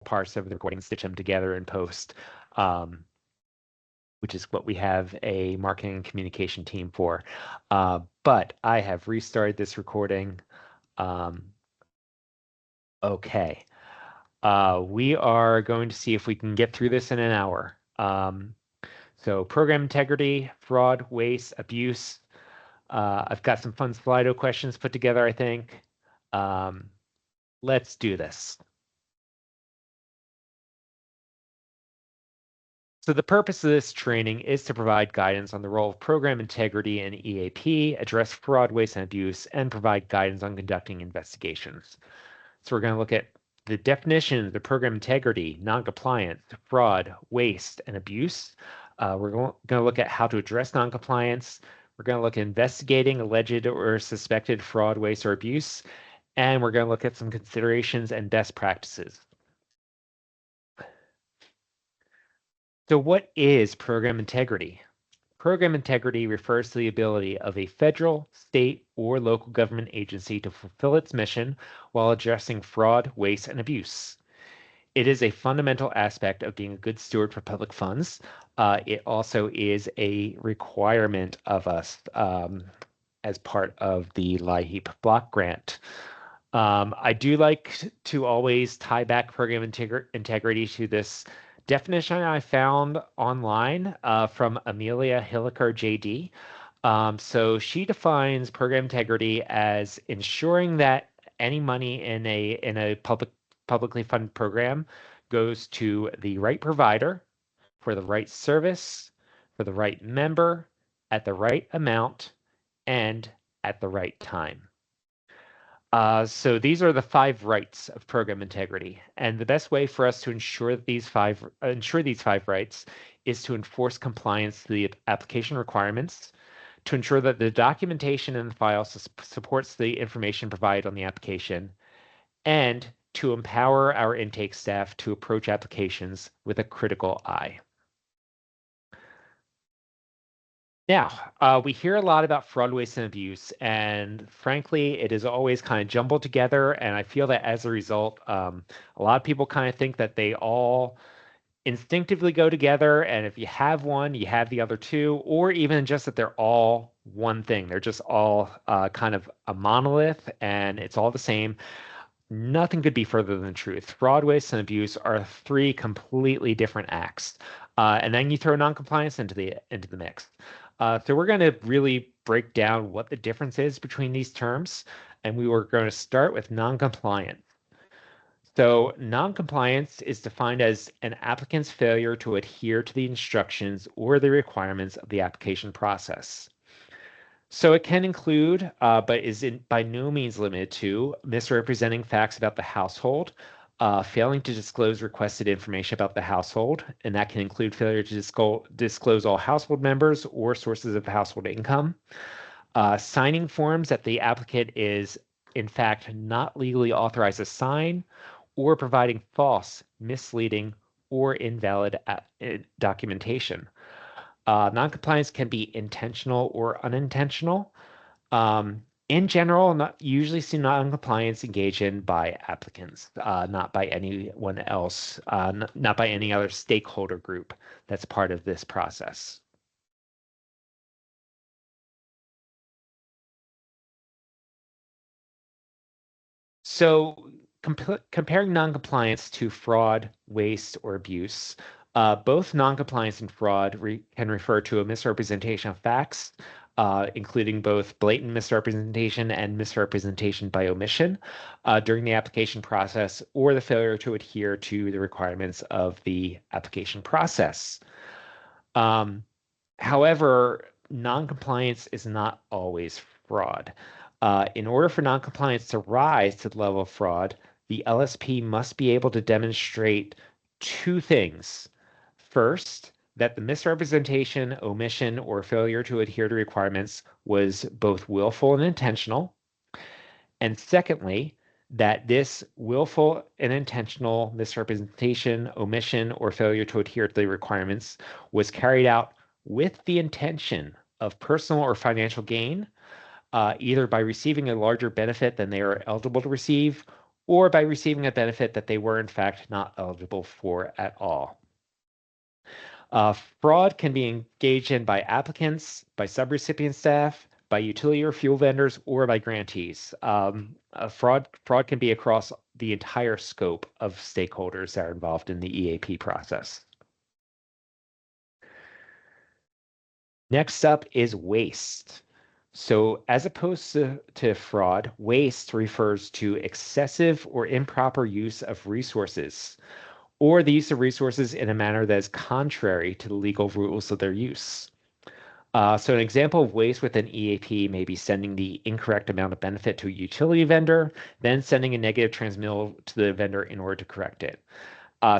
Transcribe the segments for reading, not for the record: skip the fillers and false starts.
parts of the recording, stitch them together in post, which is what we have a marketing and communication team for. But I have restarted this recording. Okay. We are going to see if we can get through this in an hour. So program integrity, fraud, waste, abuse. I've got some fun Slido questions put together, I think. Let's do this. So the purpose of this training is to provide guidance on the role of program integrity in EAP, address fraud, waste, and abuse, and provide guidance on conducting investigations. So we're going to look at the definition of the program integrity, noncompliance, fraud, waste, and abuse. We're going to look at how to address noncompliance. We're going to look at investigating alleged or suspected fraud, waste, or abuse. And we're going to look at some considerations and best practices. So what is program integrity? Program integrity refers to the ability of a federal, state, or local government agency to fulfill its mission while addressing fraud, waste, and abuse. It is a fundamental aspect of being a good steward for public funds. It also is a requirement of us as part of the LIHEAP block grant. I do like to always tie back program integrity to this definition I found online from Amelia Hilliker, JD. So she defines program integrity as ensuring that any money in a publicly funded program goes to the right provider for the right service, for the right member, at the right amount, and at the right time. So these are the 5 rights of program integrity, and the best way for us to ensure these five rights is to enforce compliance to the application requirements, to ensure that the documentation in the file supports the information provided on the application, and to empower our intake staff to approach applications with a critical eye. Now, we hear a lot about fraud, waste, and abuse, and frankly, it is always kind of jumbled together. And I feel that as a result, a lot of people kind of think that they all instinctively go together. And if you have one, you have the other two, or even just that they're all one thing. They're just all kind of a monolith, and it's all the same. Nothing could be further than the truth. Fraud, waste, and abuse are 3 completely different acts. And then you throw noncompliance into the mix. So we're going to really break down what the difference is between these terms, and we were going to start with noncompliance. So noncompliance is defined as an applicant's failure to adhere to the instructions or the requirements of the application process. So it can include, but is by no means limited to, misrepresenting facts about the household, failing to disclose requested information about the household, and that can include failure to disclose all household members or sources of household income, signing forms that the applicant is in fact not legally authorized to sign, or providing false, misleading, or invalid documentation. Noncompliance can be intentional or unintentional. In general, not usually see noncompliance engaged in by applicants, not by anyone else, not by any other stakeholder group that's part of this process. So comparing noncompliance to fraud, waste, or abuse, both noncompliance and fraud can refer to a misrepresentation of facts, including both blatant misrepresentation and misrepresentation by omission during the application process, or the failure to adhere to the requirements of the application process. However, noncompliance is not always fraud. In order for noncompliance to rise to the level of fraud, the LSP must be able to demonstrate 2 things. First, that the misrepresentation, omission, or failure to adhere to requirements was both willful and intentional. And secondly, that this willful and intentional misrepresentation, omission, or failure to adhere to the requirements was carried out with the intention of personal or financial gain, either by receiving a larger benefit than they are eligible to receive, or by receiving a benefit that they were in fact not eligible for at all. Fraud can be engaged in by applicants, by subrecipient staff, by utility or fuel vendors, or by grantees. Fraud can be across the entire scope of stakeholders that are involved in the EAP process. Next up is waste. So as opposed to fraud, waste refers to excessive or improper use of resources, or the use of resources in a manner that is contrary to the legal rules of their use. So an example of waste within EAP may be sending the incorrect amount of benefit to a utility vendor, then sending a negative transmittal to the vendor in order to correct it.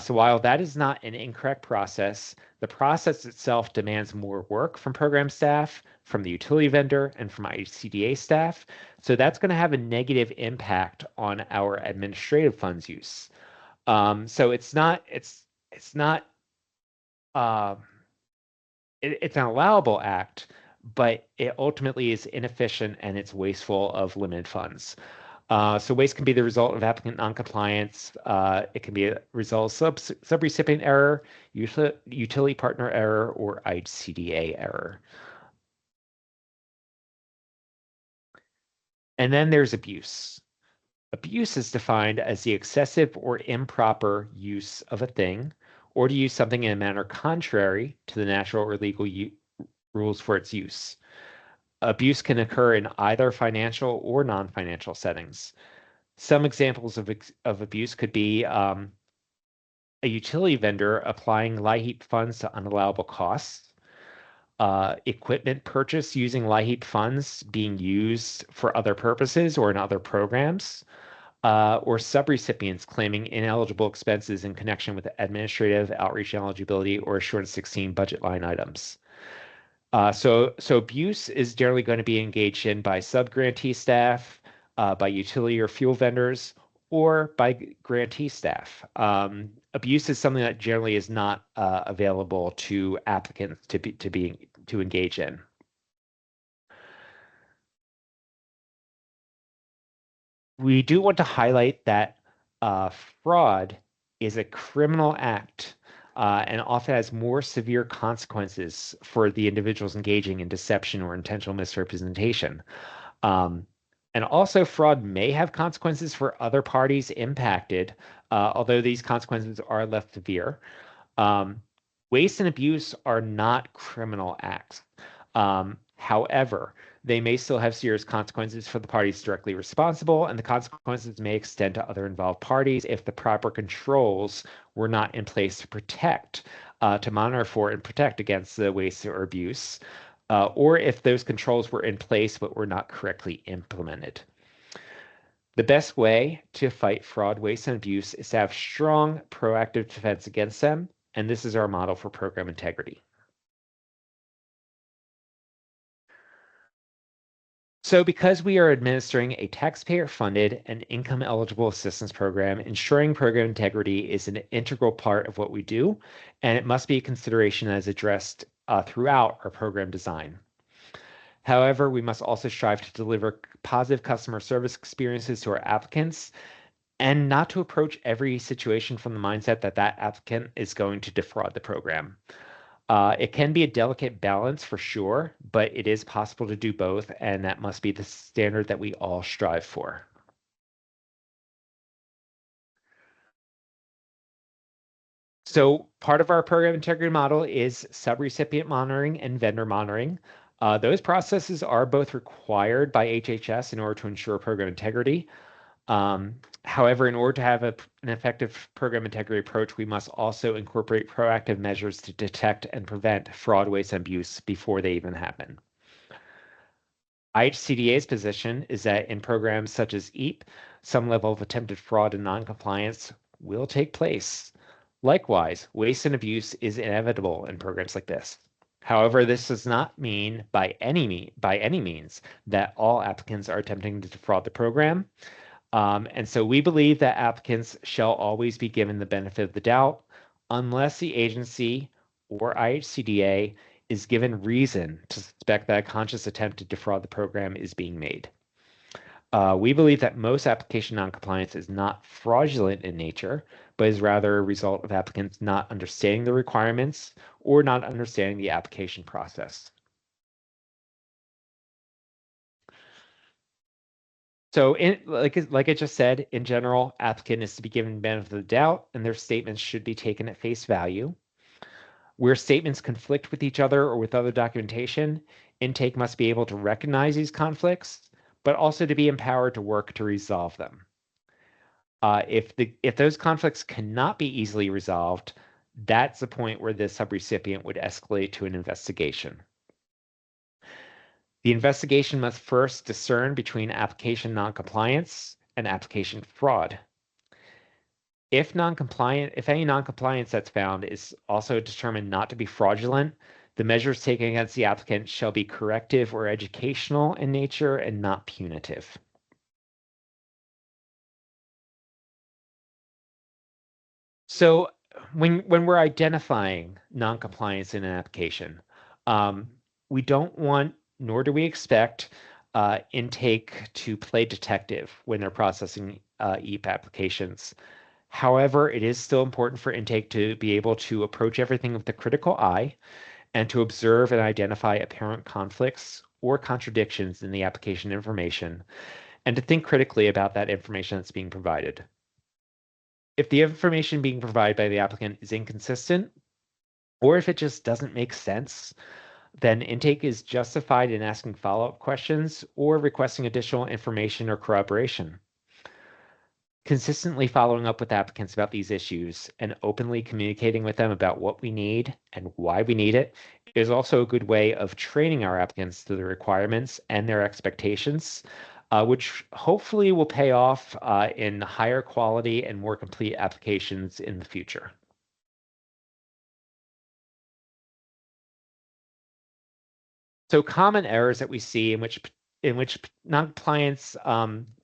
So while that is not an incorrect process, the process itself demands more work from program staff, from the utility vendor, and from ICDA staff. So that's going to have a negative impact on our administrative funds use. So it's not uh, it's an allowable act, but it ultimately is inefficient and it's wasteful of limited funds. So waste can be the result of applicant noncompliance. It can be a result of subrecipient error, utility partner error, or ICDA error. And then there's abuse. Abuse is defined as the excessive or improper use of a thing, or to use something in a manner contrary to the natural or legal rules for its use. Abuse can occur in either financial or non-financial settings. Some examples of abuse could be a utility vendor applying LIHEAP funds to unallowable costs, equipment purchase using LIHEAP funds being used for other purposes or in other programs, or subrecipients claiming ineligible expenses in connection with administrative outreach eligibility or Assurance 16 budget line items. So abuse is generally going to be engaged in by sub-grantee staff, by utility or fuel vendors, or by grantee staff. Abuse is something that generally is not available to applicants to engage in. We do want to highlight that fraud is a criminal act and often has more severe consequences for the individuals engaging in deception or intentional misrepresentation. Um, and also, fraud may have consequences for other parties impacted, although these consequences are less severe. Um, Waste and abuse are not criminal acts. However, they may still have serious consequences for the parties directly responsible, and the consequences may extend to other involved parties if the proper controls were not in place to to monitor for and protect against the waste or abuse, or if those controls were in place but were not correctly implemented. The best way to fight fraud, waste, and abuse is to have strong, proactive defense against them, and this is our model for program integrity. So because we are administering a taxpayer-funded and income-eligible assistance program, ensuring program integrity is an integral part of what we do, and it must be a consideration that is addressed throughout our program design. However, we must also strive to deliver positive customer service experiences to our applicants and not to approach every situation from the mindset that that applicant is going to defraud the program. It can be a delicate balance for sure, but it is possible to do both, and that must be the standard that we all strive for. So part of our program integrity model is subrecipient monitoring and vendor monitoring. Those processes are both required by HHS in order to ensure program integrity. However, in order to have an effective program integrity approach, we must also incorporate proactive measures to detect and prevent fraud, waste, and abuse before they even happen. IHCDA's position is that in programs such as EAP, some level of attempted fraud and noncompliance will take place. Likewise, waste and abuse is inevitable in programs like this. However, this does not mean by any means that all applicants are attempting to defraud the program. And so we believe that applicants shall always be given the benefit of the doubt unless the agency or IHCDA is given reason to suspect that a conscious attempt to defraud the program is being made. We believe that most application noncompliance is not fraudulent in nature, but is rather a result of applicants not understanding the requirements or not understanding the application process. So, like I just said, in general, applicant is to be given benefit of the doubt, and their statements should be taken at face value. Where statements conflict with each other or with other documentation, intake must be able to recognize these conflicts, but also to be empowered to work to resolve them. If those conflicts cannot be easily resolved, that's the point where the subrecipient would escalate to an investigation. The investigation must first discern between application noncompliance and application fraud. If any noncompliance that's found is also determined not to be fraudulent, the measures taken against the applicant shall be corrective or educational in nature and not punitive. So when we're identifying noncompliance in an application, um, we don't want, nor do we expect, intake to play detective when they're processing EAP applications. However, it is still important for intake to be able to approach everything with a critical eye and to observe and identify apparent conflicts or contradictions in the application information, and to think critically about that information that's being provided. If the information being provided by the applicant is inconsistent, or if it just doesn't make sense, then intake is justified in asking follow-up questions or requesting additional information or corroboration. Consistently following up with applicants about these issues and openly communicating with them about what we need and why we need it is also a good way of training our applicants to the requirements and their expectations, which hopefully will pay off in higher quality and more complete applications in the future. So common errors that we see in which non-compliance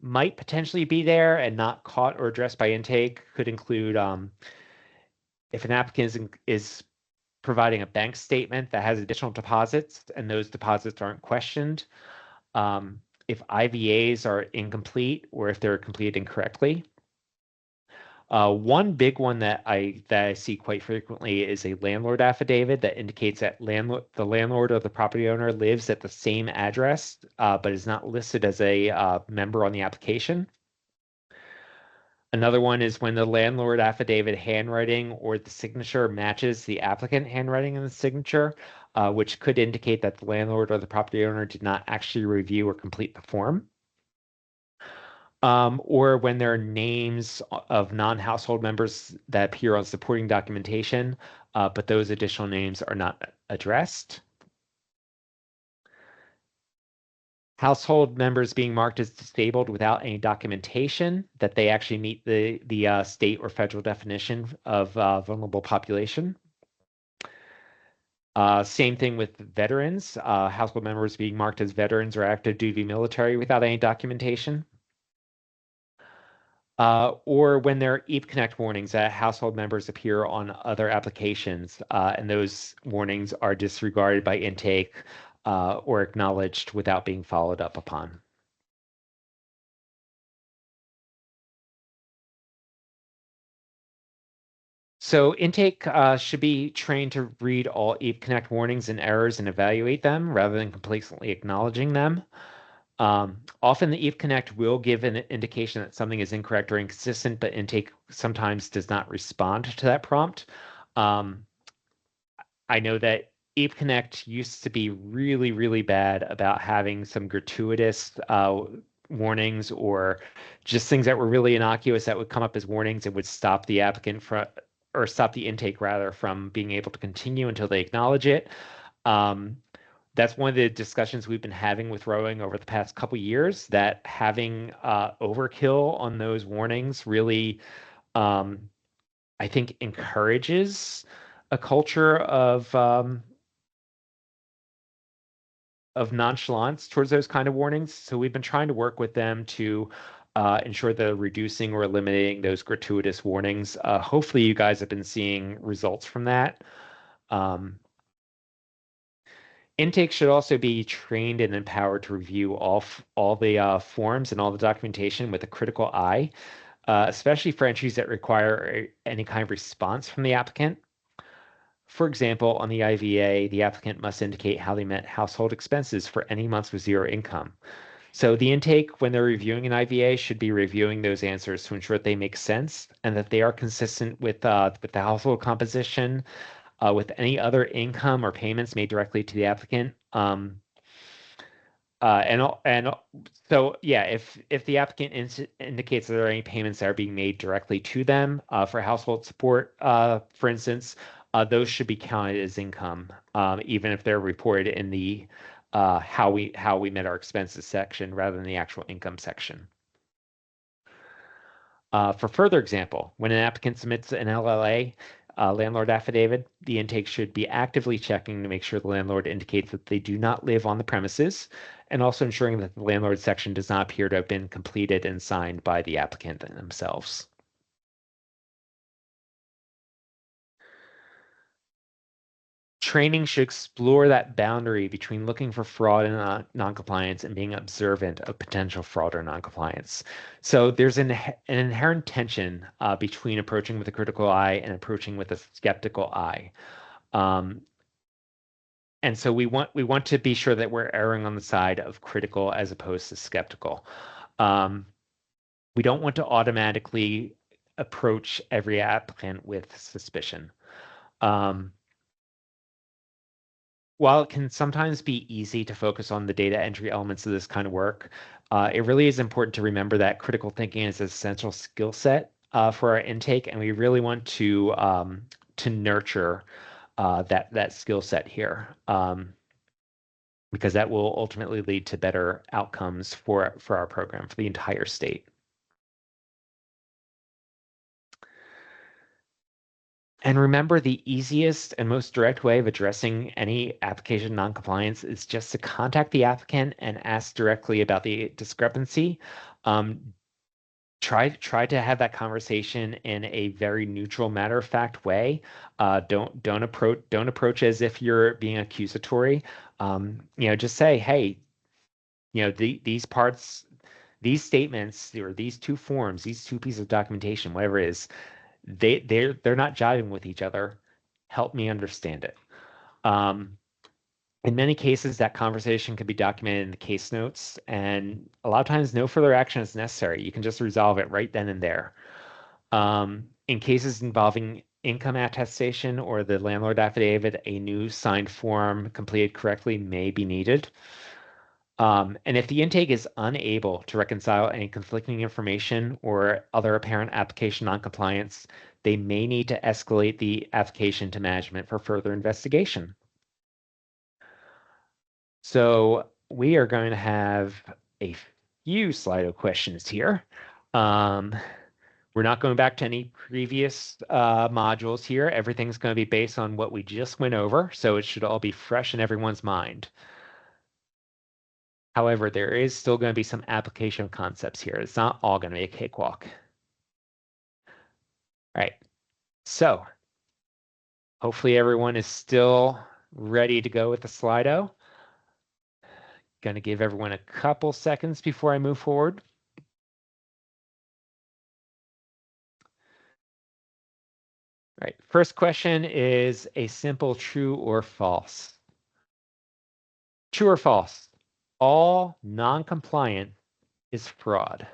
might potentially be there and not caught or addressed by intake could include if an applicant is providing a bank statement that has additional deposits and those deposits aren't questioned, if IVAs are incomplete or if they're completed incorrectly. One big one that I see quite frequently is a landlord affidavit that indicates that the landlord or the property owner lives at the same address, but is not listed as a member on the application. Another one is when the landlord affidavit handwriting or the signature matches the applicant handwriting in the signature, which could indicate that the landlord or the property owner did not actually review or complete the form. Or when there are names of non-household members that appear on supporting documentation, but those additional names are not addressed. Household members being marked as disabled without any documentation that they actually meet the state or federal definition of vulnerable population. Same thing with veterans, household members being marked as veterans or active duty military without any documentation. Or when there are EAP Connect warnings that household members appear on other applications, and those warnings are disregarded by intake or acknowledged without being followed up upon. So intake should be trained to read all EAP Connect warnings and errors and evaluate them rather than complacently acknowledging them. Often the EAP Connect will give an indication that something is incorrect or inconsistent, but intake sometimes does not respond to that prompt. I know that EAP Connect used to be really, really bad about having some gratuitous warnings or just things that were really innocuous that would come up as warnings and would stop the applicant from, or stop the intake rather, from being able to continue until they acknowledge it. That's one of the discussions we've been having with rowing over the past couple years, that having overkill on those warnings really, I think, encourages a culture of nonchalance towards those kind of warnings. So we've been trying to work with them to ensure they're reducing or eliminating those gratuitous warnings. Hopefully you guys have been seeing results from that. Um, Intake should also be trained and empowered to review all the forms and all the documentation with a critical eye, especially for entries that require any kind of response from the applicant. For example, on the IVA, the applicant must indicate how they met household expenses for any months with zero income. So the intake, when they're reviewing an IVA, should be reviewing those answers to ensure that they make sense and that they are consistent with the household composition, with any other income or payments made directly to the applicant. So yeah, if the applicant indicates that there are any payments that are being made directly to them for household support, for instance, those should be counted as income, even if they're reported in the how we met our expenses section rather than the actual income section. For further example, when an applicant submits an LLA, landlord affidavit, the intake should be actively checking to make sure the landlord indicates that they do not live on the premises, and also ensuring that the landlord section does not appear to have been completed and signed by the applicant themselves. Training should explore that boundary between looking for fraud and noncompliance and being observant of potential fraud or noncompliance. So there's an inherent tension between approaching with a critical eye and approaching with a skeptical eye. Um, and so we want to be sure that we're erring on the side of critical as opposed to skeptical. Um, we don't want to automatically approach every applicant with suspicion. Um, While it can sometimes be easy to focus on the data entry elements of this kind of work, it really is important to remember that critical thinking is an essential skill set for our intake, and we really want to nurture that skill set here, because that will ultimately lead to better outcomes for our program for the entire state. And remember, the easiest and most direct way of addressing any application noncompliance is just to contact the applicant and ask directly about the discrepancy. Um, try to have that conversation in a very neutral, matter-of-fact way. Don't approach as if you're being accusatory. Just say, hey, these parts, these statements, or these two forms, these two pieces of documentation, whatever it is, they're not jiving with each other. Help me understand it. Um, in many cases, that conversation can be documented in the case notes, and a lot of times no further action is necessary. You can just resolve it right then and there. In cases involving income attestation or the landlord affidavit, a new signed form completed correctly may be needed. And if the intake is unable to reconcile any conflicting information or other apparent application noncompliance, they may need to escalate the application to management for further investigation. So we are going to have a few Slido questions here. Um, we're not going back to any previous modules here. Everything's going to be based on what we just went over, so it should all be fresh in everyone's mind. However, there is still going to be some application concepts here. It's not all going to be a cakewalk. All right, so hopefully everyone is still ready to go with the Slido. Going to give everyone a couple seconds before I move forward. All right, first question is a simple true or false. True or false? All non-compliant is fraud.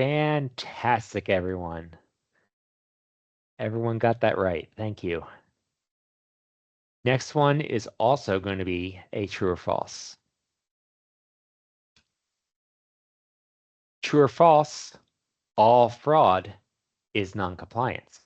Fantastic, everyone. Everyone got that right. Thank you. Next one is also going to be a true or false. True or false, all fraud is noncompliance.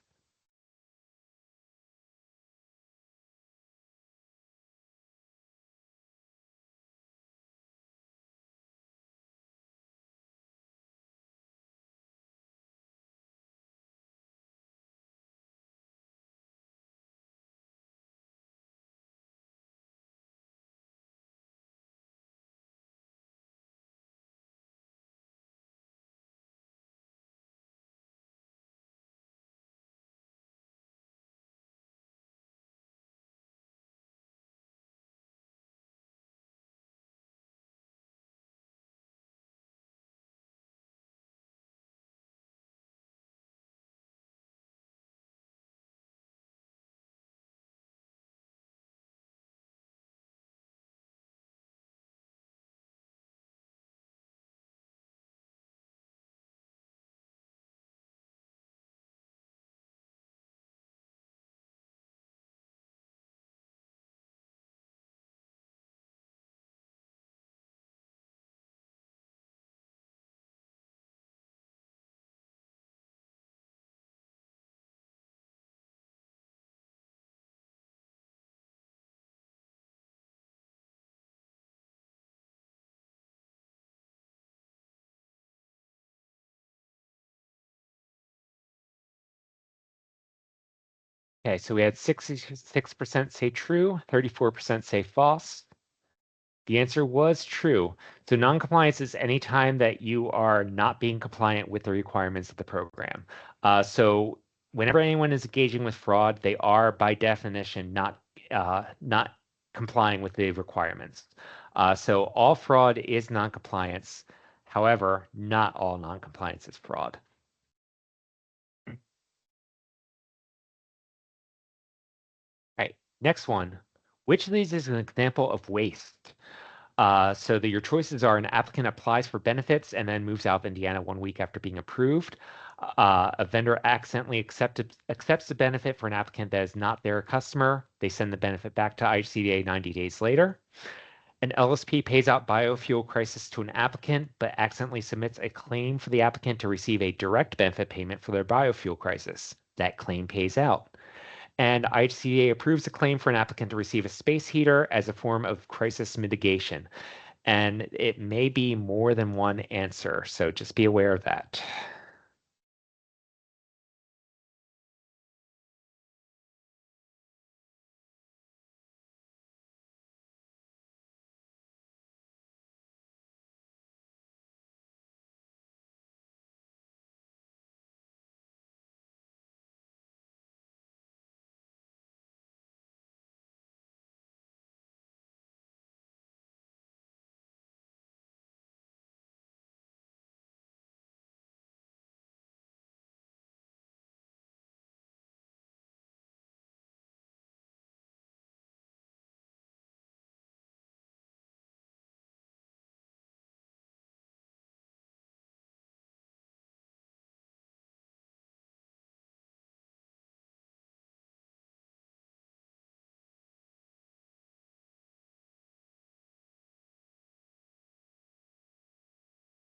Okay, so we had 66% say true, 34% say false. The answer was true. So noncompliance is any time that you are not being compliant with the requirements of the program. So whenever anyone is engaging with fraud, they are by definition not complying with the requirements. So all fraud is noncompliance. However, not all noncompliance is fraud. All right, next one. Which of these is an example of waste? So that your choices are an applicant applies for benefits and then moves out of Indiana 1 week after being approved. A vendor accidentally accepts the benefit for an applicant that is not their customer. They send the benefit back to IHCDA 90 days later. An LSP pays out biofuel crisis to an applicant, but accidentally submits a claim for the applicant to receive a direct benefit payment for their biofuel crisis. That claim pays out. And IHCA approves a claim for an applicant to receive a space heater as a form of crisis mitigation. And it may be more than one answer, so just be aware of that.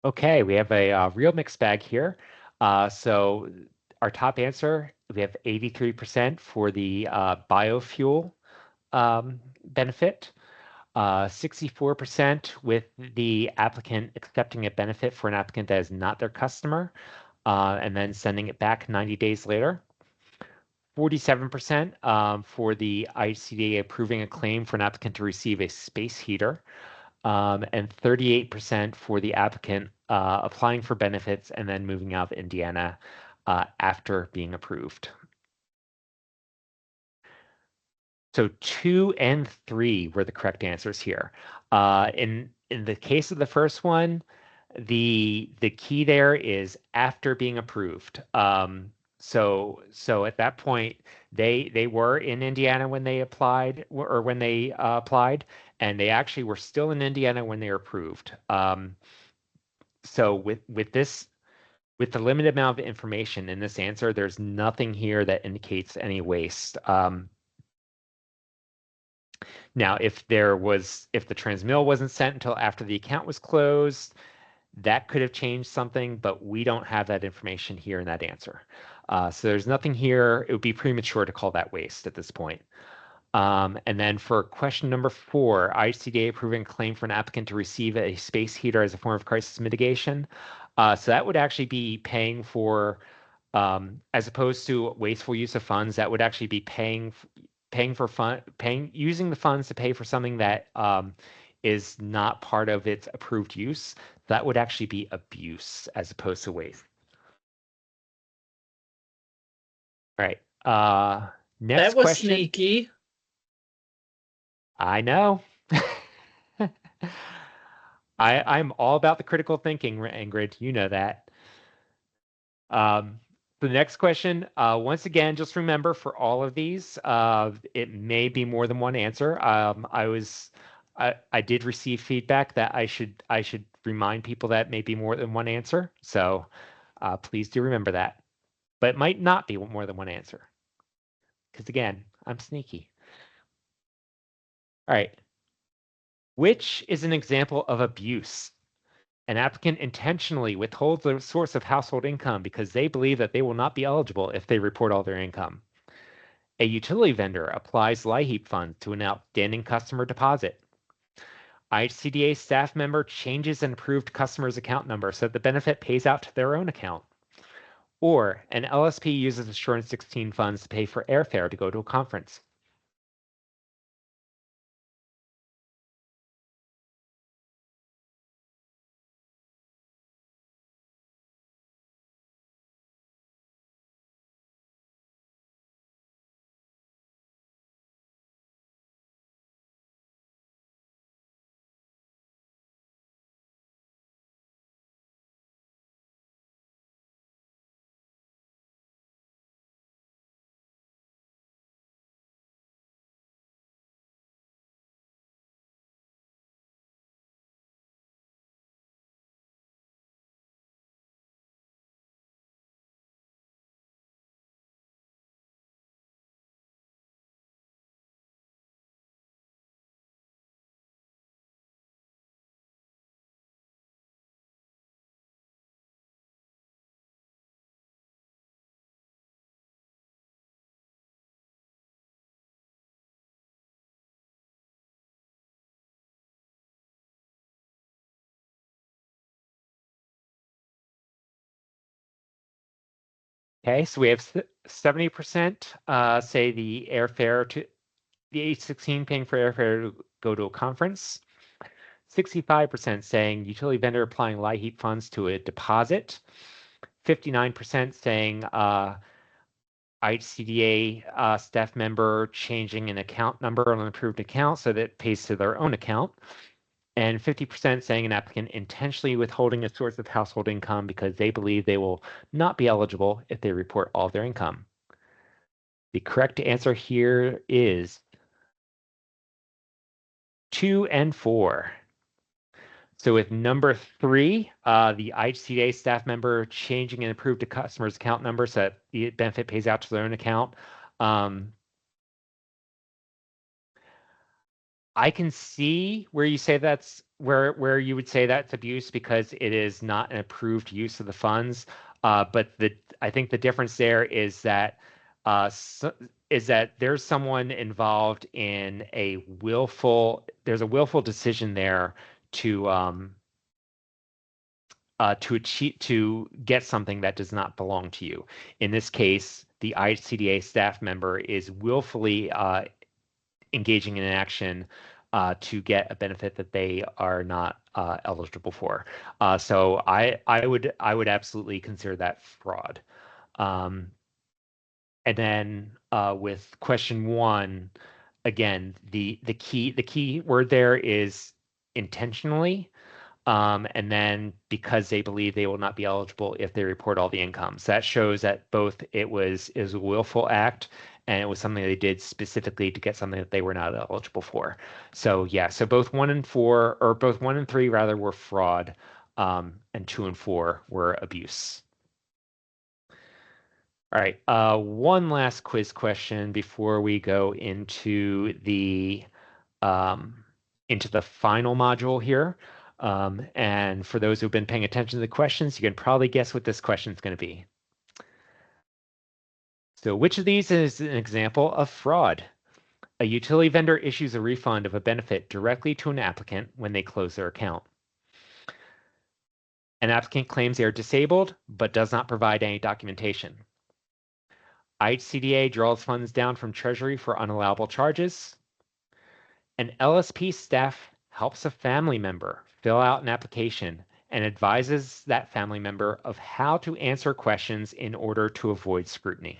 Okay, we have a real mixed bag here. So our top answer, we have 83% for the biofuel benefit, 64% with the applicant accepting a benefit for an applicant that is not their customer, and then sending it back 90 days later. 47% for the ICDA approving a claim for an applicant to receive a space heater, and 38% for the applicant applying for benefits and then moving out of Indiana after being approved. So 2 and 3 were the correct answers here. In the case of the first one, the key there is after being approved. So at that point, they were in Indiana when they applied, or when they applied, and they actually were still in Indiana when they were approved. So with With the limited amount of information in this answer, there's nothing here that indicates any waste. Now, if the transmittal wasn't sent until after the account was closed, that could have changed something, but we don't have that information here in that answer. So there's nothing here. It would be premature to call that waste at this point. And then for question number 4, ICDA approving claim for an applicant to receive a space heater as a form of crisis mitigation. So that would actually be paying for, as opposed to wasteful use of funds, that would actually be using the funds to pay for something that is not part of its approved use. That would actually be abuse as opposed to waste. All right. Next That was question. sneaky. I know. I'm all about the critical thinking, Ingrid. You know that. The next question, once again, just remember for all of these, it may be more than one answer. I did receive feedback that I should remind people that may be more than one answer. So please do remember that. But it might not be more than one answer. Because again, I'm sneaky. All right. Which is an example of abuse? An applicant intentionally withholds the source of household income because they believe that they will not be eligible if they report all their income. A utility vendor applies LIHEAP funds to an outstanding customer deposit. ICDA staff member changes an approved customer's account number so that the benefit pays out to their own account. Or an LSP uses Assurance 16 funds to pay for airfare to go to a conference. Okay, so we have 70% say the airfare to the H16 paying for airfare to go to a conference. 65% saying utility vendor applying LIHEAP funds to a deposit. 59% saying ICDA staff member changing an account number on an approved account so that it pays to their own account. And 50% saying an applicant intentionally withholding a source of household income because they believe they will not be eligible if they report all their income. The correct answer here is 2 and 4. So with number 3, the ICDA staff member changing an approved customer's account number so that the benefit pays out to their own account. I can see where you say that's where you would say that's abuse because it is not an approved use of the funds. But I think the difference there is that there's someone involved in there's a willful decision there to to get something that does not belong to you. In this case, the ICDA staff member is willfully engaging in an action to get a benefit that they are not eligible for. So I would absolutely consider that fraud. And then with question 1, again, the key word there is intentionally. And then because they believe they will not be eligible if they report all the income. So that shows that both it was a willful act and it was something they did specifically to get something that they were not eligible for. So yeah, so both 1 and 4, or both 1 and 3 rather, were fraud, and 2 and 4 were abuse. All right. One last quiz question before we go um, into the final module here. And for those who've been paying attention to the questions, you can probably guess what this question is going to be. So which of these is an example of fraud? A utility vendor issues a refund of a benefit directly to an applicant when they close their account. An applicant claims they are disabled, but does not provide any documentation. IHCDA draws funds down from Treasury for unallowable charges. An LSP staff helps a family member fill out an application and advises that family member of how to answer questions in order to avoid scrutiny.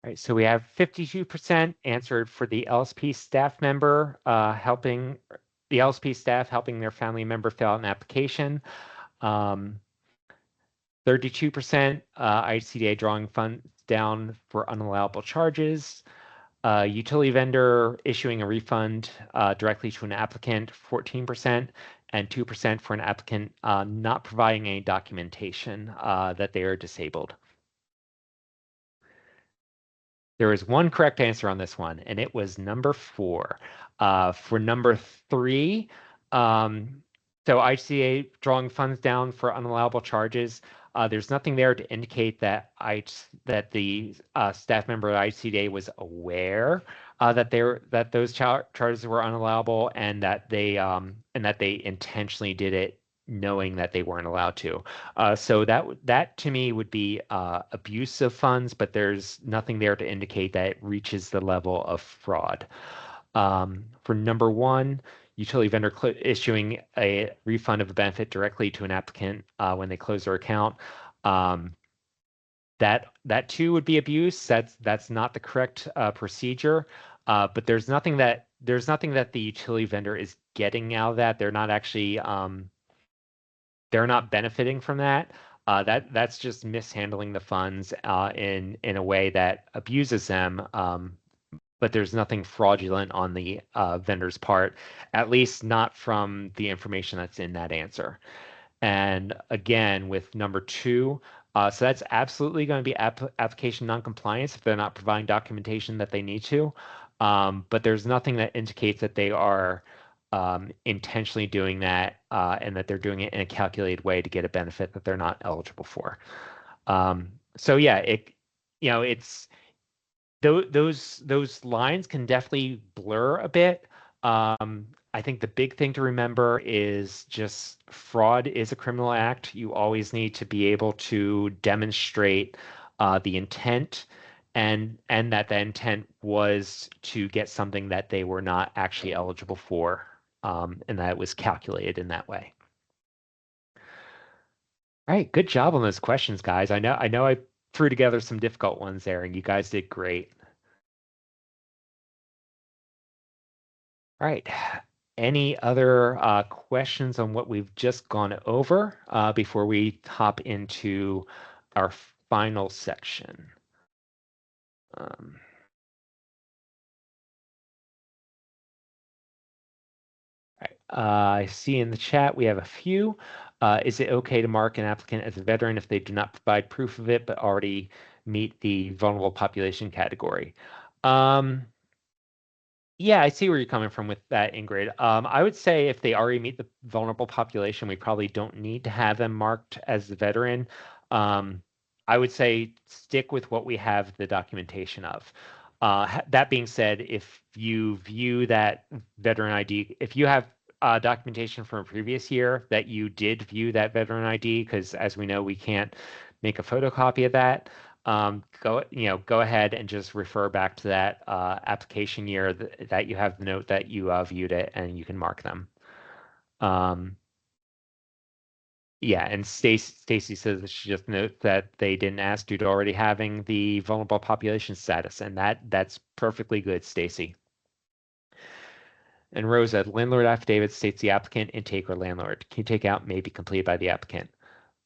All right, so we have 52% answered for the LSP staff member helping the LSP staff helping their family member fill out an application. 32% ICDA drawing funds down for unallowable charges. Utility vendor issuing a refund directly to an applicant, 14%, and 2% for an applicant not providing any documentation that they are disabled. There is one correct answer on this one, and it was number 4. For number 3, so ICA drawing funds down for unallowable charges. There's nothing there to indicate that the staff member of ICDA was aware that those charges were unallowable and that they intentionally did it knowing that they weren't allowed to. So that to me would be abuse of funds, but there's nothing there to indicate that it reaches the level of fraud. For number 1, utility vendor issuing a refund of a benefit directly to an applicant when they close their account. That too would be abuse. That's not the correct procedure. But there's nothing that the utility vendor is getting out of that. They're not actually they're not benefiting from that. That's just mishandling the funds in a way that abuses them. But there's nothing fraudulent on the vendor's part, at least not from the information that's in that answer. And again, with number 2, so that's absolutely going to be application noncompliance if they're not providing documentation that they need to. But there's nothing that indicates that they are intentionally doing that and that they're doing it in a calculated way to get a benefit that they're not eligible for. So yeah, it's those lines can definitely blur a bit. I think the big thing to remember is just fraud is a criminal act. You always need to be able to demonstrate the intent and that the intent was to get something that they were not actually eligible for, and that it was calculated in that way. All right, good job on those questions, guys. I know I threw together some difficult ones there, and you guys did great. All right. Any other questions on what we've just gone over before we hop into our final section? Um, all right. I see in the chat we have a few. Is it okay to mark an applicant as a veteran if they do not provide proof of it but already meet the vulnerable population category? Yeah, I see where you're coming from with that, Ingrid. I would say if they already meet the vulnerable population, we probably don't need to have them marked as a veteran. Um, I would say stick with what we have the documentation of. That being said, if you view that veteran ID, if you have documentation from a previous year that you did view that veteran ID, because as we know, we can't make a photocopy of that, go ahead and just refer back to that application year that you have the note that you viewed it, and you can mark them. Um, yeah, and Stacy says that she just note that they didn't ask due to already having the vulnerable population status, and that's perfectly good, Stacy. And Rosa, landlord affidavit states the applicant, intake, or landlord. Can you take out may be completed by the applicant?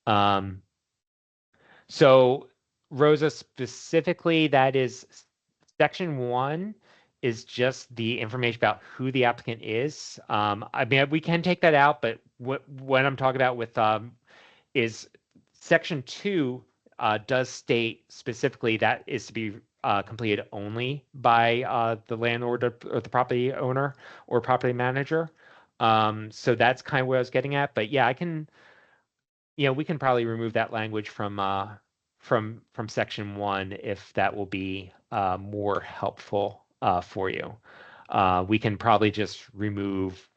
Um, So, Rosa, specifically, that is section one is just the information about who the applicant is. I mean, we can take that out, but what I'm talking about with is section two does state specifically that is to be completed only by the landlord or the property owner or property manager. So that's kind of what I was getting at. But yeah, we can probably remove that language from section one if that will be more helpful for you. We can probably just remove.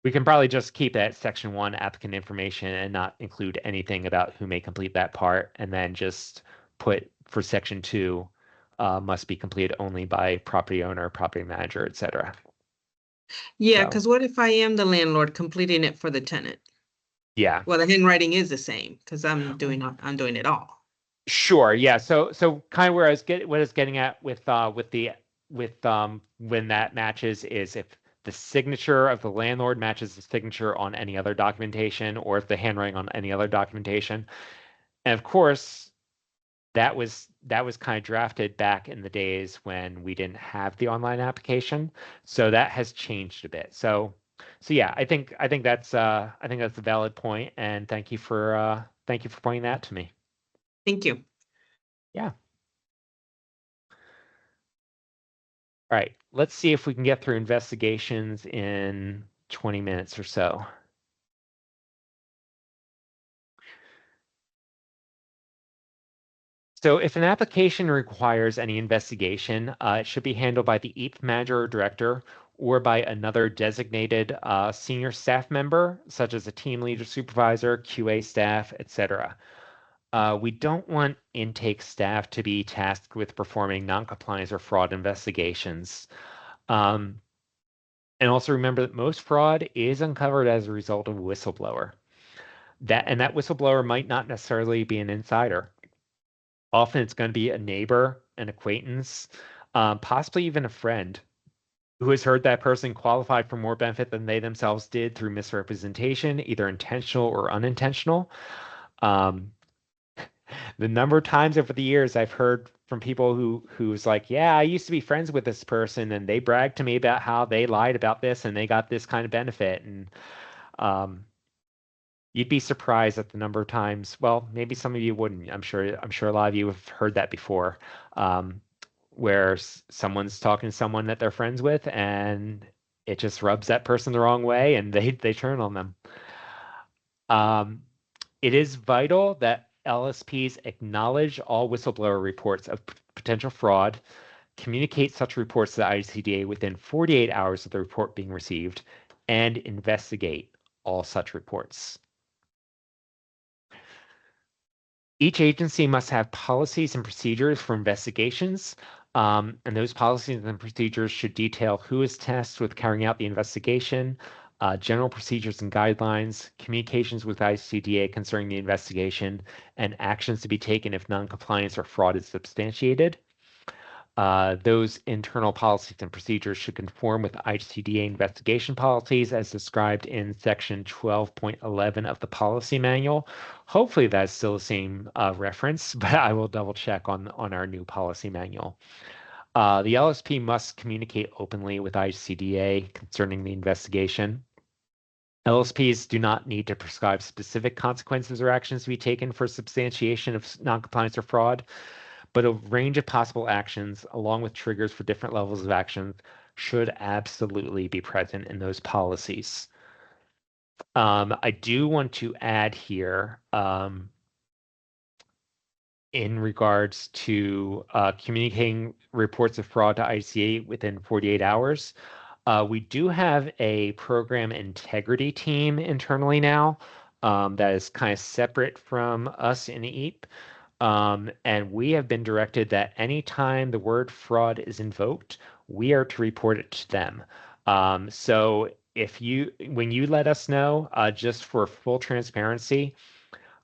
We can probably just keep that section one applicant information and not include anything about who may complete that part, and then just put for section two must be completed only by property owner, property manager, etc. Yeah, So because what if I am the landlord completing it for the tenant? yeah. Well, the handwriting is the same because I'm doing it all. Sure. Yeah. So kind of where what I was getting at with when that matches is if the signature of the landlord matches the signature on any other documentation, or if the handwriting on any other documentation. And of course, that was kind of drafted back in the days when we didn't have the online application. So that has changed a bit. So yeah, I think that's a valid point, and thank you for pointing that to me. Thank you. Yeah. All right, let's see if we can get through investigations in 20 minutes or so. So if an application requires any investigation, it should be handled by the EAP manager or director, or by another designated senior staff member, such as a team leader, supervisor, QA staff, etc. We don't want intake staff to be tasked with performing noncompliance or fraud investigations. Um, And also remember that most fraud is uncovered as a result of a whistleblower. That whistleblower might not necessarily be an insider. Often it's going to be a neighbor, an acquaintance, possibly even a friend who has heard that person qualified for more benefit than they themselves did through misrepresentation, either intentional or unintentional. Um, the number of times over the years I've heard from people who's like, yeah, I used to be friends with this person and they bragged to me about how they lied about this and they got this kind of benefit. And um, you'd be surprised at the number of times. Well, maybe some of you wouldn't. I'm sure a lot of you have heard that before, um, where someone's talking to someone that they're friends with, and it just rubs that person the wrong way, and they turn on them. Um, it is vital that LSPs acknowledge all whistleblower reports of potential fraud, communicate such reports to the ICDA within 48 hours of the report being received, and investigate all such reports. Each agency must have policies and procedures for investigations, and those policies and procedures should detail who is tasked with carrying out the investigation, general procedures and guidelines, communications with ICDA concerning the investigation, and actions to be taken if noncompliance or fraud is substantiated. Those internal policies and procedures should conform with ICDA investigation policies as described in section 12.11 of the policy manual. Hopefully that's still the same reference, but I will double check on our new policy manual. The LSP must communicate openly with ICDA concerning the investigation. LSPs do not need to prescribe specific consequences or actions to be taken for substantiation of noncompliance or fraud, but a range of possible actions along with triggers for different levels of actions should absolutely be present in those policies. I do want to add here in regards to communicating reports of fraud to ICA within 48 hours. We do have a program integrity team internally now that is kind of separate from us in EAP. And we have been directed that anytime the word fraud is invoked, we are to report it to them. So when you let us know, just for full transparency,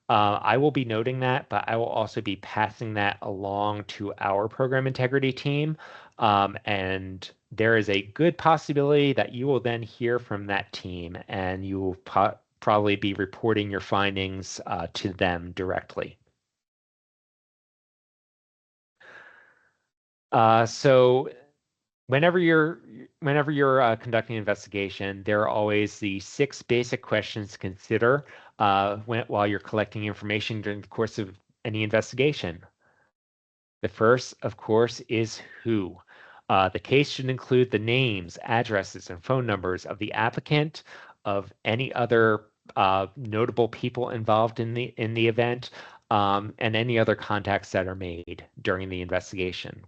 I will be noting that, but I will also be passing that along to our program integrity team. And there is a good possibility that you will then hear from that team and you will probably be reporting your findings to them directly. So whenever you're conducting an investigation, there are always the 6 basic questions to consider while you're collecting information during the course of any investigation. The first, of course, is who. The case should include the names, addresses, and phone numbers of the applicant, of any other notable people involved in the event, and any other contacts that are made during the investigation.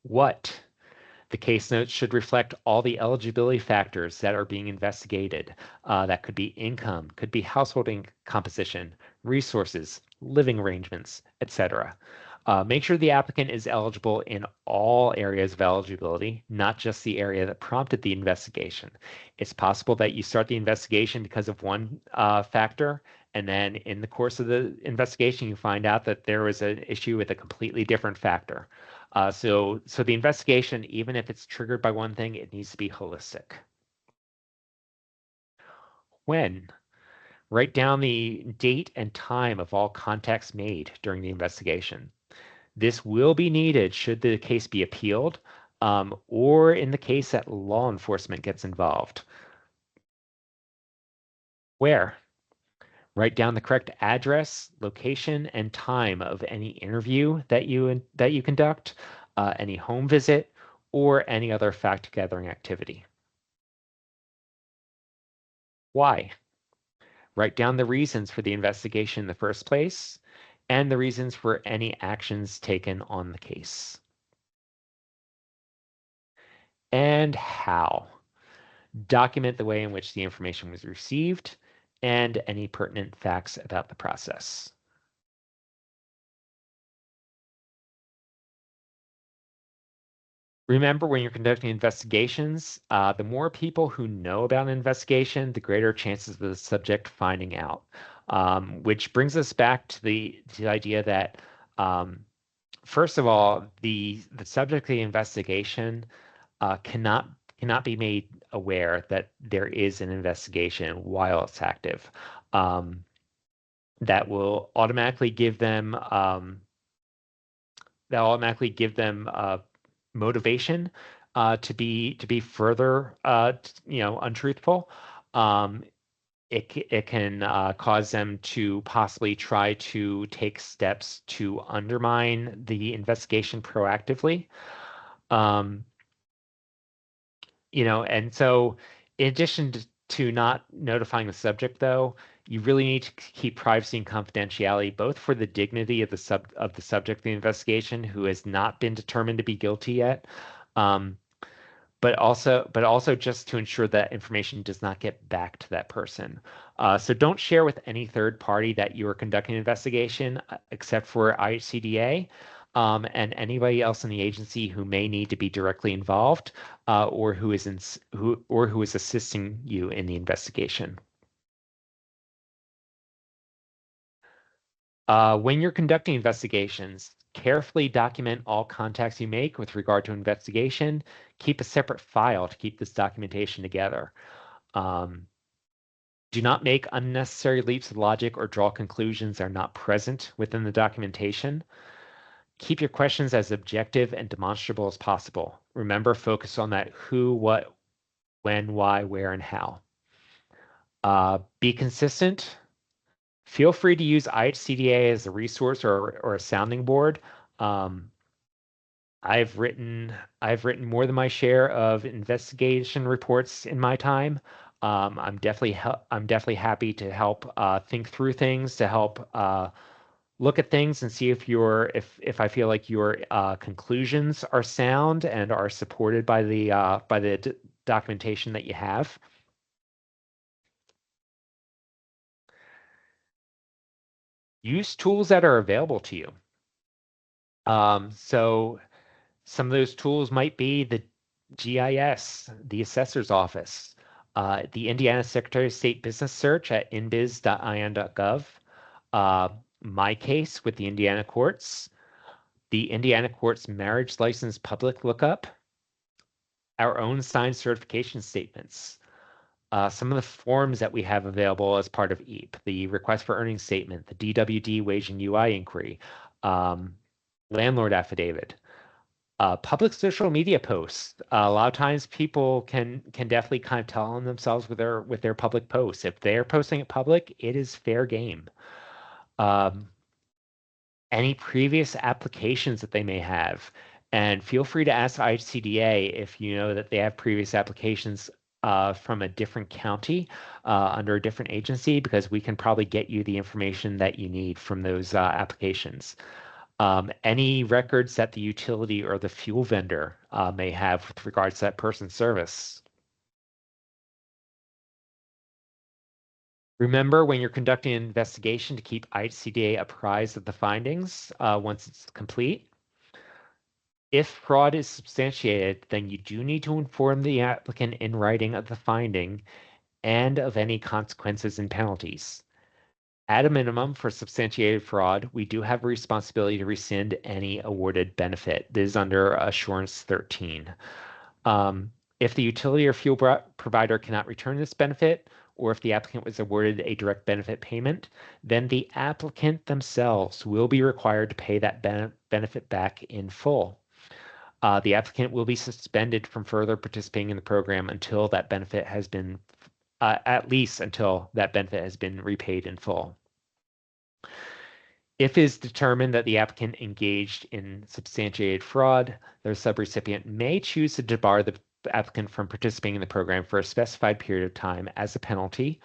What? The case notes should reflect all the eligibility factors that are being investigated. That could be income, could be composition, resources, living arrangements, etc. Make sure the applicant is eligible in all areas of eligibility, not just the area that prompted the investigation. It's possible that you start the investigation because of one factor, and then in the course of the investigation, you find out that there was an issue with a completely different factor. So the investigation, even if it's triggered by one thing, it needs to be holistic. When? Write down the date and time of all contacts made during the investigation. This will be needed should the case be appealed, or in the case that law enforcement gets involved. Where? Write down the correct address, location, and time of any interview that you conduct, any home visit, or any other fact-gathering activity. Why? Write down the reasons for the investigation in the first place and the reasons for any actions taken on the case. And how? Document the way in which the information was received and any pertinent facts about the process. Remember, when you're conducting investigations, the more people who know about an investigation, the greater chances of the subject finding out. Which brings us back to the idea that, first of all, the subject of the investigation cannot be made aware that there is an investigation while it's active. That will automatically give them motivation to be further untruthful. It can cause them to possibly try to take steps to undermine the investigation proactively. And so in addition to not notifying the subject, though, you really need to keep privacy and confidentiality, both for the dignity of the subject of the investigation, who has not been determined to be guilty yet, but also just to ensure that information does not get back to that person. So don't share with any third party that you are conducting an investigation, except for ICDA. And anybody else in the agency who may need to be directly involved, or who is assisting you in the investigation. When you're conducting investigations, carefully document all contacts you make with regard to investigation. Keep a separate file to keep this documentation together. Do not make unnecessary leaps of logic or draw conclusions that are not present within the documentation. Keep your questions as objective and demonstrable as possible. Remember, focus on that who, what, when, why, where, and how. Be consistent. Feel free to use IHCDA as a resource or a sounding board. Um, I've written I've written more than my share of investigation reports in my time. I'm definitely happy to help think through things, to help look at things and see if I feel like your conclusions are sound and are supported by the documentation that you have. Use tools that are available to you. So some of those tools might be the GIS, the assessor's office, the Indiana Secretary of State Business Search at inbiz.in.gov, uh, my case with the Indiana courts, the Indiana courts marriage license public lookup, our own signed certification statements, some of the forms that we have available as part of EAP, the request for earnings statement, the DWD wage and UI inquiry, um, landlord affidavit, public social media posts. A lot of times people can definitely kind of tell on themselves with their public posts. If they're posting it public, it is fair game. Um, any previous applications that they may have. And feel free to ask IHCDA if you know that they have previous applications from a different county under a different agency, because we can probably get you the information that you need from those applications. Any records that the utility or the fuel vendor may have with regards to that person's service. Remember, when you're conducting an investigation, to keep IHCDA apprised of the findings once it's complete. If fraud is substantiated, then you do need to inform the applicant in writing of the finding and of any consequences and penalties. At a minimum, for substantiated fraud, we do have a responsibility to rescind any awarded benefit. This is under Assurance 13. If the utility or fuel provider cannot return this benefit, or if the applicant was awarded a direct benefit payment, then the applicant themselves will be required to pay that benefit back in full. The applicant will be suspended from further participating in the program until that benefit has been, at least until that benefit has been repaid in full. If it is determined that the applicant engaged in substantiated fraud, their subrecipient may choose to debar the applicant from participating in the program for a specified period of time as a penalty.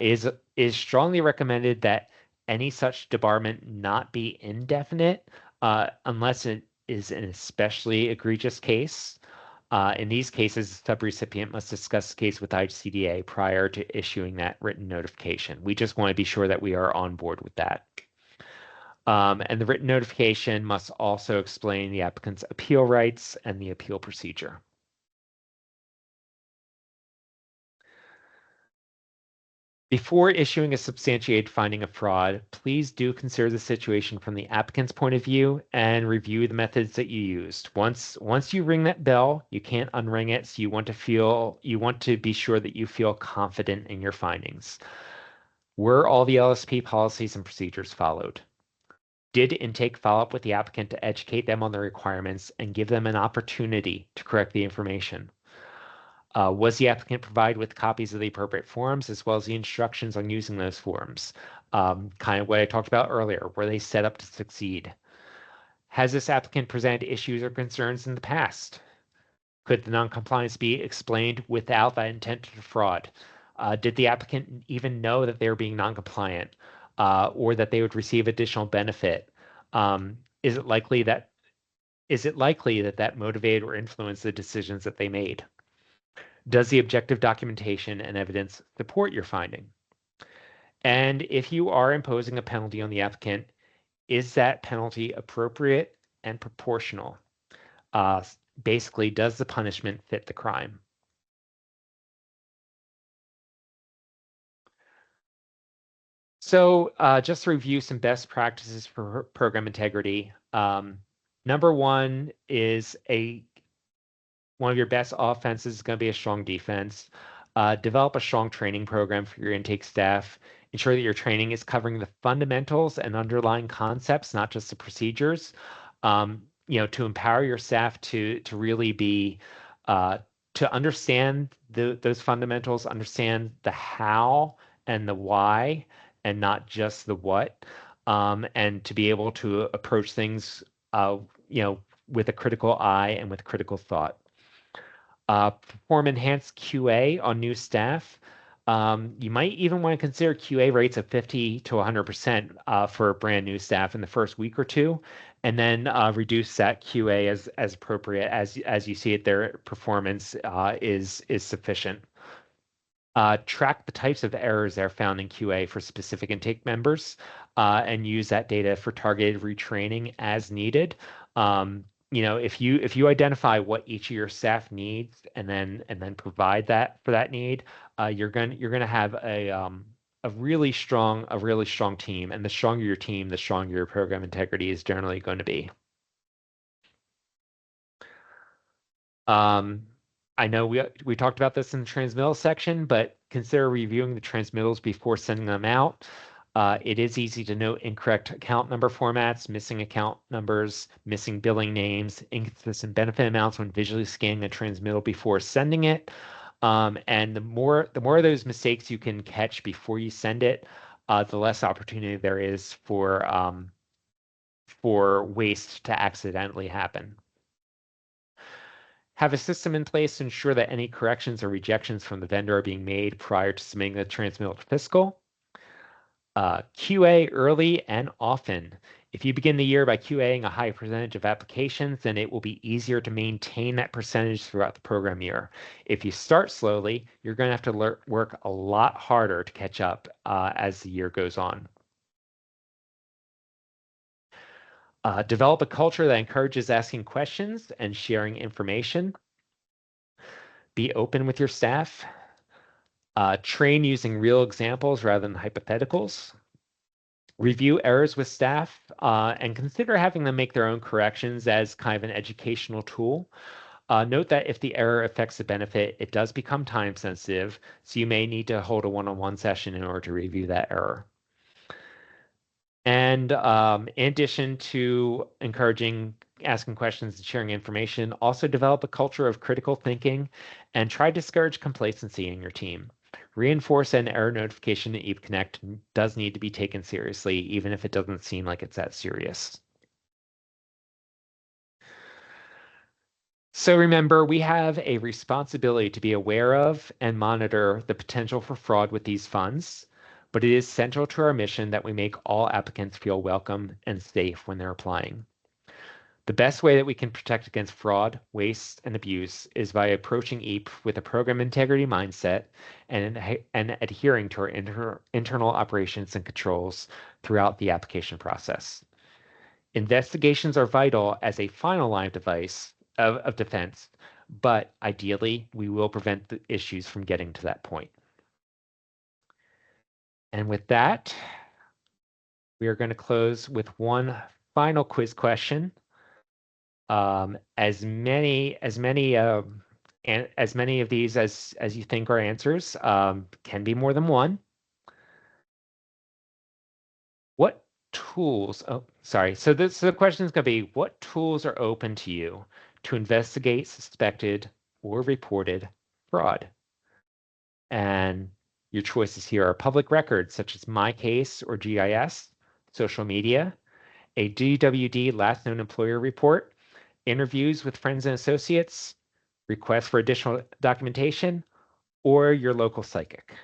Is strongly recommended that any such debarment not be indefinite unless it is an especially egregious case. In these cases, the subrecipient must discuss the case with IHCDA prior to issuing that written notification. We just want to be sure that we are on board with that. And the written notification must also explain the applicant's appeal rights and the appeal procedure. Before issuing a substantiated finding of fraud, please do consider the situation from the applicant's point of view and review the methods that you used. Once you ring that bell, you can't unring it, so you want to be sure that you feel confident in your findings. Were all the LSP policies and procedures followed? Did intake follow up with the applicant to educate them on the requirements and give them an opportunity to correct the information? Was the applicant provided with copies of the appropriate forms as well as the instructions on using those forms? Kind of what I talked about earlier. Were they set up to succeed? Has this applicant presented issues or concerns in the past? Could the noncompliance be explained without that intent to defraud? Did the applicant even know that they were being noncompliant or that they would receive additional benefit? Is it likely that that motivated or influenced the decisions that they made? Does the objective documentation and evidence support your finding? And if you are imposing a penalty on the applicant, is that penalty appropriate and proportional? Uh, Basically, does the punishment fit the crime? So just to review some best practices for program integrity. Number one is one of your best offenses is going to be a strong defense. Develop a strong training program for your intake staff. Ensure that your training is covering the fundamentals and underlying concepts, not just the procedures. To empower your staff to really be to understand those fundamentals, understand the how and the why, and not just the what, and to be able to approach things, you know, with a critical eye and with critical thought. Perform enhanced QA on new staff. You might even want to consider QA rates of 50 to 100% for brand new staff in the first week or two, and then reduce that QA as appropriate as you see it their performance is sufficient. Track the types of errors that are found in QA for specific intake members, and use that data for targeted retraining as needed. You know, if you identify what each of your staff needs and then provide that for that need, you're gonna have a really strong team. And the stronger your team, the stronger your program integrity is generally going to be. Um, I know we talked about this in the transmittal section, but consider reviewing the transmittals before sending them out. It is easy to note incorrect account number formats, missing account numbers, missing billing names, inconsistent benefit amounts when visually scanning a transmittal before sending it. And the more of those mistakes you can catch before you send it, the less opportunity there is for waste to accidentally happen. Have a system in place to ensure that any corrections or rejections from the vendor are being made prior to submitting the transmittal to fiscal. QA early and often. If you begin the year by QAing a high percentage of applications, then it will be easier to maintain that percentage throughout the program year. If you start slowly, you're going to have to work a lot harder to catch up as the year goes on. Develop a culture that encourages asking questions and sharing information. Be open with your staff. Train using real examples rather than hypotheticals. Review errors with staff and consider having them make their own corrections as kind of an educational tool. Note that if the error affects the benefit, it does become time sensitive, so you may need to hold a one-on-one session in order to review that error. And in addition to encouraging asking questions and sharing information, also develop a culture of critical thinking and try to discourage complacency in your team. Reinforce an error notification in EAP Connect does need to be taken seriously, even if it doesn't seem like it's that serious. So remember, we have a responsibility to be aware of and monitor the potential for fraud with these funds, but it is central to our mission that we make all applicants feel welcome and safe when they're applying. The best way that we can protect against fraud, waste, and abuse is by approaching EAP with a program integrity mindset and adhering to our internal operations and controls throughout the application process. Investigations are vital as a final line of defense, but ideally, we will prevent the issues from getting to that point. And with that, we are going to close with one final quiz question. As many of these as you think are answers, can be more than one. What tools? Oh, sorry. So the question is going to be, what tools are open to you to investigate suspected or reported fraud? And your choices here are public records such as MyCase or GIS, social media, a DWD last known employer report, interviews with friends and associates, requests for additional documentation, or your local psychic.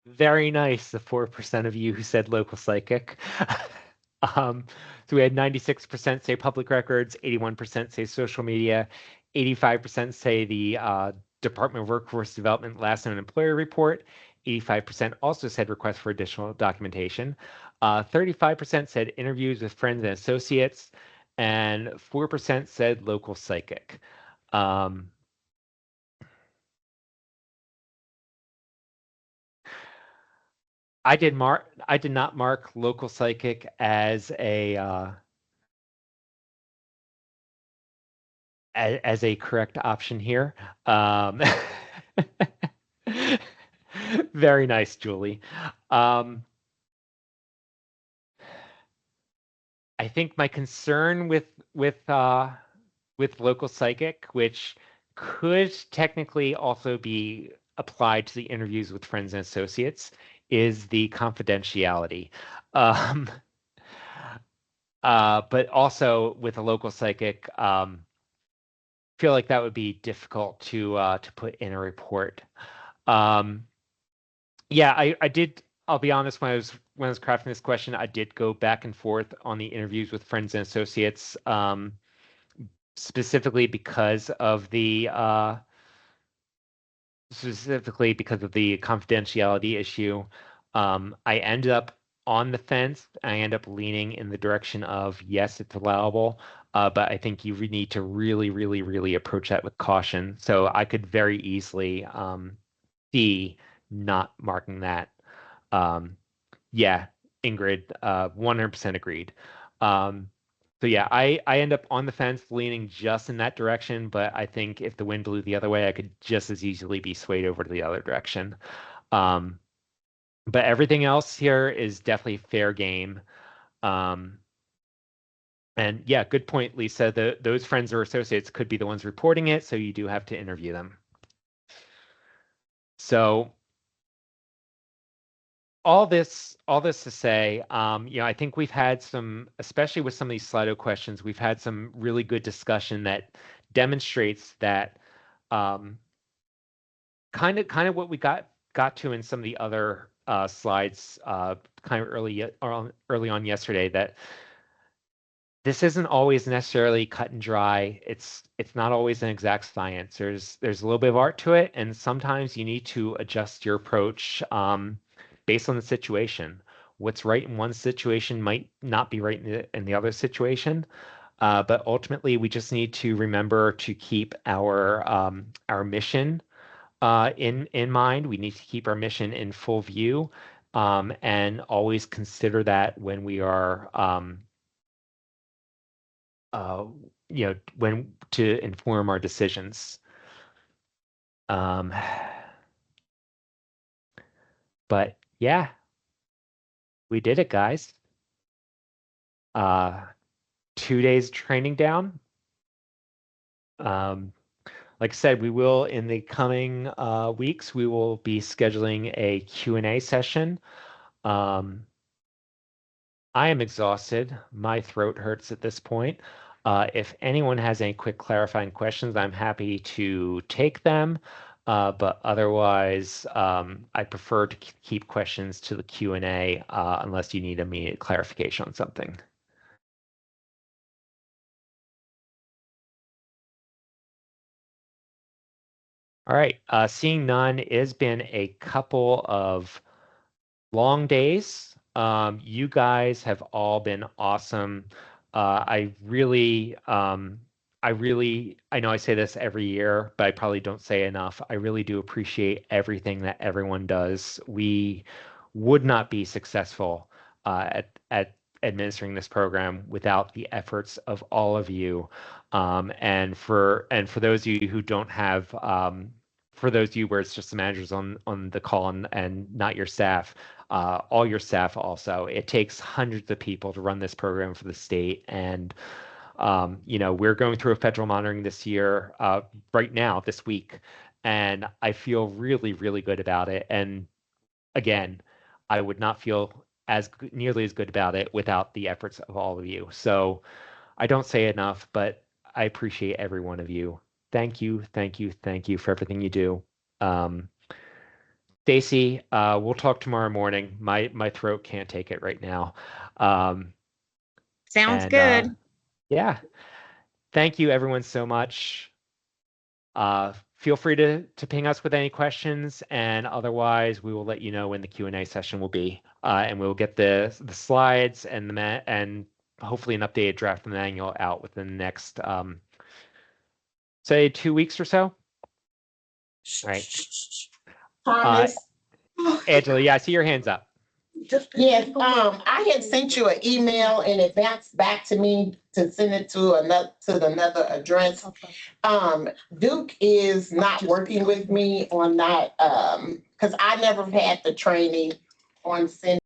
Very nice, the 4% of you who said local psychic. Um, so we had 96% say public records, 81% say social media, 85% say the Department of Workforce Development last known employer report, 85% also said request for additional documentation, 35% said interviews with friends and associates, and 4% said local psychic. Um, I did not mark local psychic as a correct option here. Um, very nice, Julie. Um, I think my concern with local psychic, which could technically also be applied to the interviews with friends and associates, is the confidentiality. Um, but also with a local psychic, feel like that would be difficult to put in a report. Um, yeah, I did. I'll be honest, when I was crafting this question, I did go back and forth on the interviews with friends and associates, specifically because of the confidentiality issue. I ended up on the fence. I end up leaning in the direction of yes, it's allowable. But I think you need to really, really, really approach that with caution. So I could very easily see not marking that. Um, yeah, Ingrid, 100% agreed. Um, so yeah, I end up on the fence leaning just in that direction, but I think if the wind blew the other way, I could just as easily be swayed over to the other direction. Um, but everything else here is definitely fair game. Um, and yeah, good point, Lisa. Those friends or associates could be the ones reporting it, so you do have to interview them. So all this to say, I think we've had some, especially with some of these Slido questions, we've had some really good discussion that demonstrates that um, kind of what we got to in some of the other slides kind of early on yesterday, that this isn't always necessarily cut and dry. It's not always an exact science. There's a little bit of art to it, and sometimes you need to adjust your approach based on the situation. What's right in one situation might not be right in the other situation. But ultimately, we just need to remember to keep our mission in mind. We need to keep our mission in full view, and always consider that when we are uh, when to inform our decisions. Um, but yeah, we did it, guys. Uh, 2 days training down. Um, like I said, we will in the coming weeks, we will be scheduling a Q&A session. Um, I am exhausted. My throat hurts at this point. If anyone has any quick clarifying questions, I'm happy to take them. But otherwise, I prefer to keep questions to the Q&A unless you need immediate clarification on something. All right. Seeing none, it has been a couple of long days. You guys have all been awesome. I know I say this every year, but I probably don't say enough. I really do appreciate everything that everyone does. We would not be successful at administering this program without the efforts of all of you. And for those of you who don't have for those of you where it's just the managers on the call and not your staff, all your staff also. It takes hundreds of people to run this program for the state. And, we're going through a federal monitoring this year, right now, this week. And I feel really, really good about it. And again, I would not feel nearly as good about it without the efforts of all of you. So I don't say enough, but I appreciate every one of you. Thank you, thank you, thank you for everything you do. Um, Stacy, we'll talk tomorrow morning. My throat can't take it right now. Sounds And good. yeah, thank you everyone so much. Feel free to ping us with any questions, and otherwise we will let you know when the Q&A session will be, and we'll get the slides and and hopefully an updated draft of the manual out within the next say 2 weeks or so. All right. Promise. Angela, yeah, I see your hands up. Yes, I had sent you an email and it bounced back to me to send it to another address. Duke is not working with me on that, because I never had the training on sending